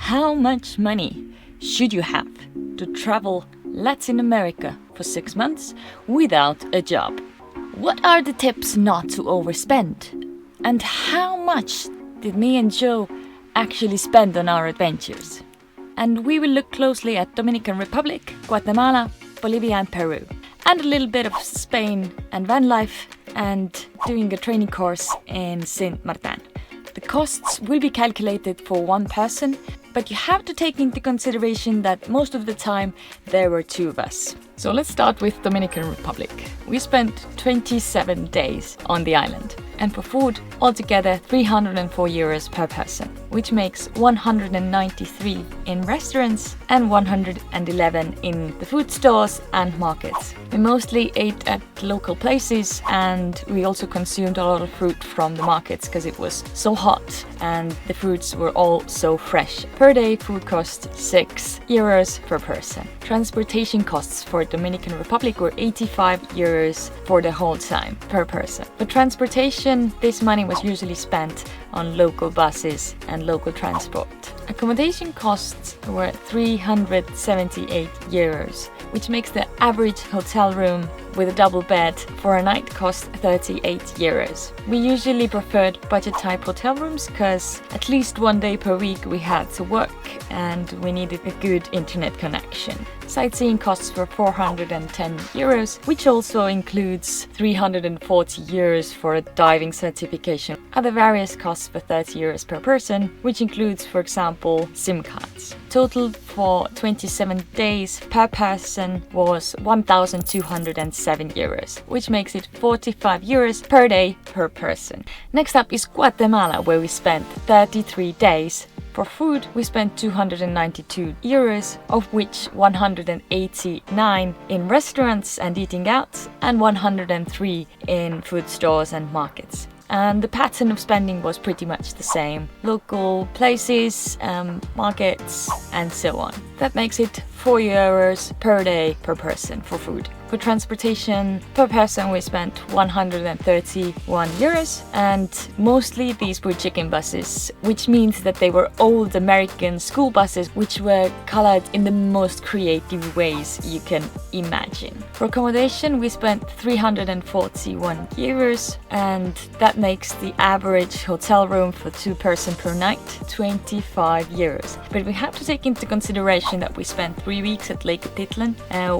How much money should you have to travel Latin America for 6 months without a job? What are the tips not to overspend? And how much did me and Joe actually spend on our adventures? And we will look closely at Dominican Republic, Guatemala, Bolivia and Peru. And a little bit of Spain and van life and doing a training course in Saint Martin. The costs will be calculated for one person, but you have to take into consideration that most of the time there were two of us. So let's start with Dominican Republic. We spent 27 days on the island. And for food, altogether 304 euros per person, which makes 193 in restaurants and 111 in the food stores and markets. We mostly ate at local places and we also consumed a lot of fruit from the markets because it was so hot and the fruits were all so fresh. Per day, food cost 6 euros per person. Transportation costs for Dominican Republic were 85 euros for the whole time per person. For transportation, this money was usually spent on local buses and local transport. Accommodation costs were 378 euros, which makes the average hotel room with a double bed for a night cost 38 euros. We usually preferred budget type hotel rooms because at least one day per week we had to work and we needed a good internet connection. Sightseeing costs were 410 euros, which also includes 340 euros for a diving certification. Other various costs for 30 euros per person, which includes, for example, SIM cards. Total for 27 days per person was 1,207 euros, which makes it 45 euros per day per person. Next up is Guatemala, where we spent 33 days. For food, we spent 292 euros, of which 189 in restaurants and eating out, and 103 in food stores and markets. And the pattern of spending was pretty much the same. Local places, markets, and so on. That makes it 4 euros per day per person for food. For transportation per person, we spent 131 euros, and mostly these were chicken buses, which means that they were old American school buses, which were colored in the most creative ways you can imagine. For accommodation, we spent 341 euros, and that makes the average hotel room for two person per night 25 euros. But we have to take into consideration that we spent 3 weeks at Lake Titlan,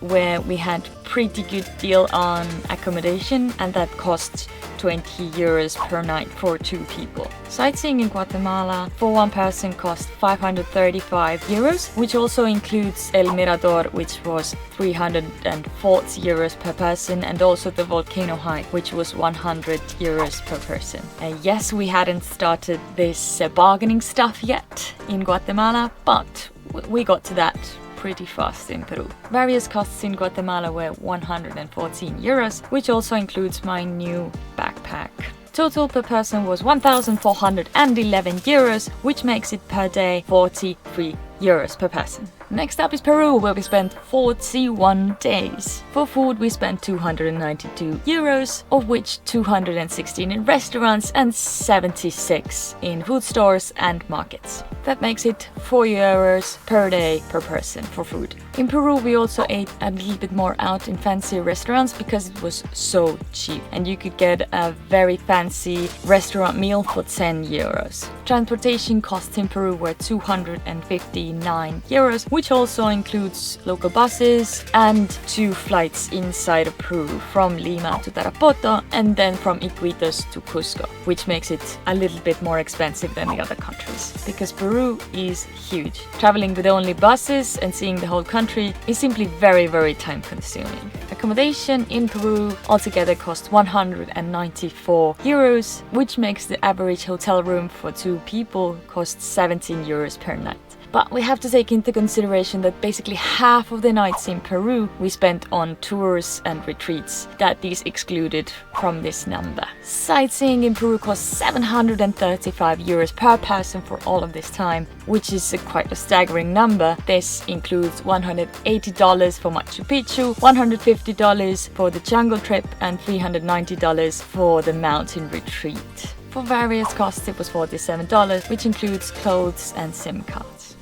where we had pretty good deal on accommodation, and that cost 20 euros per night for two people. Sightseeing in Guatemala for one person cost 535 euros, which also includes El Mirador, which was 340 euros per person, and also the volcano hike, which was 100 euros per person. Yes, we hadn't started this bargaining stuff yet in Guatemala, but we got to that pretty fast in Peru. Various costs in Guatemala were 114 euros, which also includes my new backpack. Total per person was 1,411 euros, which makes it per day 43 euros per person. Next up is Peru, where we spent 41 days. For food, we spent 292 euros, of which 216 in restaurants and 76 in food stores and markets. That makes it 4 euros per day per person for food. In Peru, we also ate a little bit more out in fancy restaurants because it was so cheap, and you could get a very fancy restaurant meal for 10 euros. Transportation costs in Peru were 259 euros, which also includes local buses and 2 flights inside of Peru from Lima to Tarapoto and then from Iquitos to Cusco, which makes it a little bit more expensive than the other countries because Peru is huge. Traveling with only buses and seeing the whole country is simply very, very time consuming. Accommodation in Peru altogether cost 194 euros, which makes the average hotel room for two people cost 17 euros per night. But we have to take into consideration that basically half of the nights in Peru we spent on tours and retreats. That is excluded from this number. Sightseeing in Peru cost 735 euros per person for all of this time, which is quite a staggering number. This includes $180 for Machu Picchu, $150 for the jungle trip, and $390 for the mountain retreat. For various costs it was $47, which includes clothes and SIM cards.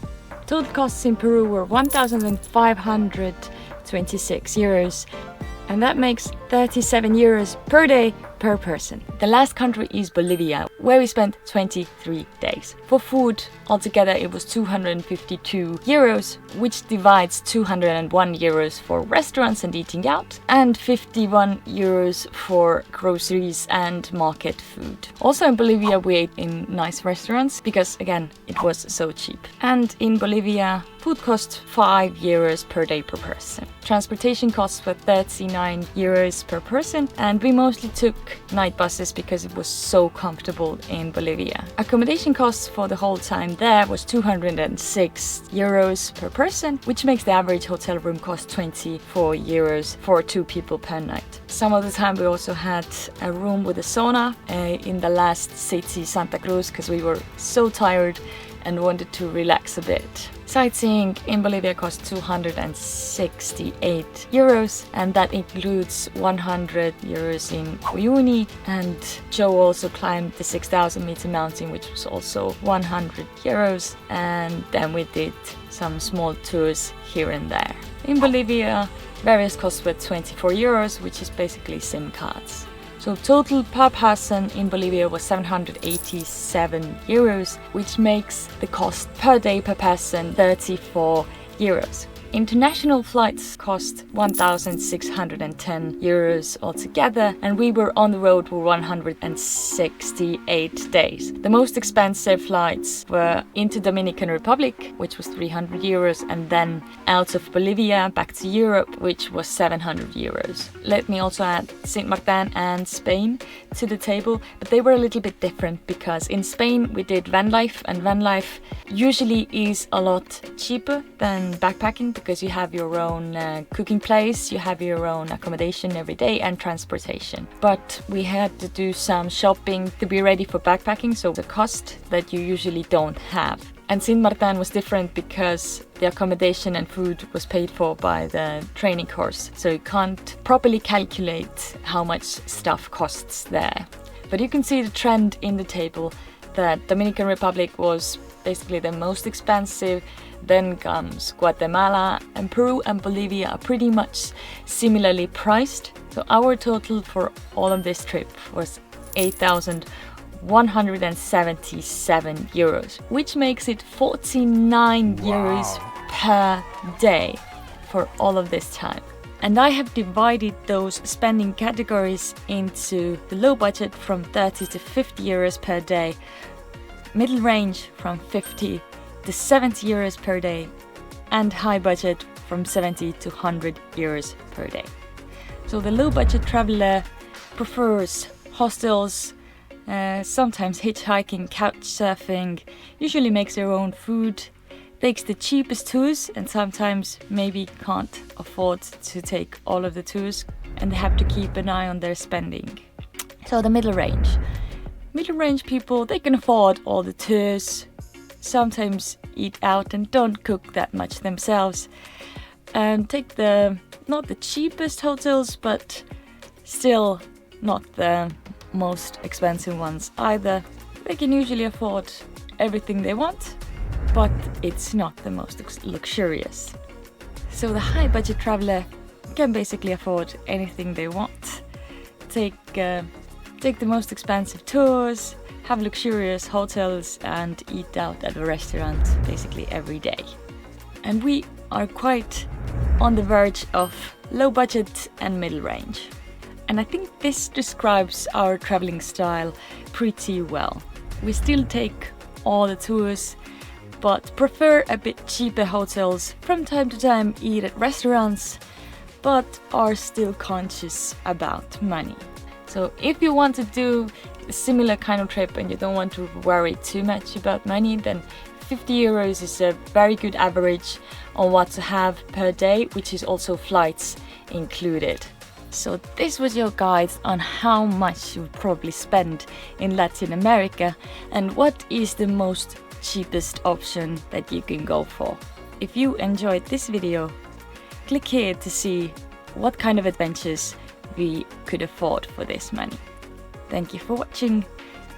Total costs in Peru were 1,526 euros, and that makes 37 euros per day per person. The last country is Bolivia, where we spent 23 days. For food, altogether it was 252 euros, which divides 201 euros for restaurants and eating out, and 51 euros for groceries and market food. Also in Bolivia we ate in nice restaurants because, again, it was so cheap. And in Bolivia, food cost 5 euros per day per person. Transportation costs were 39 euros per person, and we mostly took night buses because it was so comfortable in Bolivia. Accommodation costs for the whole time there was 206 euros per person, which makes the average hotel room cost 24 euros for 2 people per night. Some of the time we also had a room with a sauna in the last city, Santa Cruz, because we were so tired and wanted to relax a bit. Sightseeing in Bolivia costs 268 euros, and that includes 100 euros in Uyuni, and Joe also climbed the 6,000 meter mountain, which was also 100 euros, and then we did some small tours here and there. In Bolivia, various costs were 24 euros, which is basically SIM cards. So total per person in Bolivia was 787 euros, which makes the cost per day per person 34 euros. International flights cost 1,610 euros altogether, and we were on the road for 168 days. The most expensive flights were into Dominican Republic, which was 300 euros, and then out of Bolivia back to Europe, which was 700 euros. Let me also add Saint Martin and Spain to the table, but they were a little bit different because in Spain we did van life, and van life usually is a lot cheaper than backpacking because you have your own cooking place, you have your own accommodation every day and transportation. But we had to do some shopping to be ready for backpacking, so the cost that you usually don't have. And Saint Martin was different because the accommodation and food was paid for by the training course, so you can't properly calculate how much stuff costs there. But you can see the trend in the table that Dominican Republic was basically the most expensive. Then comes Guatemala, and Peru and Bolivia are pretty much similarly priced. So our total for all of this trip was 8,177 euros, which makes it 49 euros per day for all of this time. And I have divided those spending categories into the low budget from 30 to 50 euros per day, middle range from 50 to 70 euros per day, and high budget from 70 to 100 euros per day. So the low budget traveler prefers hostels, sometimes hitchhiking, couch surfing, usually makes their own food, takes the cheapest tours, and sometimes maybe can't afford to take all of the tours and they have to keep an eye on their spending. So the middle range. Middle range people, they can afford all the tours, sometimes eat out and don't cook that much themselves, and take not the cheapest hotels, but still not the most expensive ones either. They can usually afford everything they want, but it's not the most luxurious. So the high budget traveler can basically afford anything they want. Take the most expensive tours, have luxurious hotels, and eat out at a restaurant basically every day. And we are quite on the verge of low budget and middle range. And I think this describes our traveling style pretty well. We still take all the tours, but prefer a bit cheaper hotels, from time to time eat at restaurants, but are still conscious about money. So if you want to do a similar kind of trip and you don't want to worry too much about money, then 50 euros is a very good average on what to have per day, which is also flights included. So this was your guide on how much you would probably spend in Latin America and what is the most cheapest option that you can go for. If you enjoyed this video, click here to see what kind of adventures we could afford for this money. Thank you for watching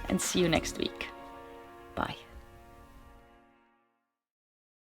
and see you next week. Bye.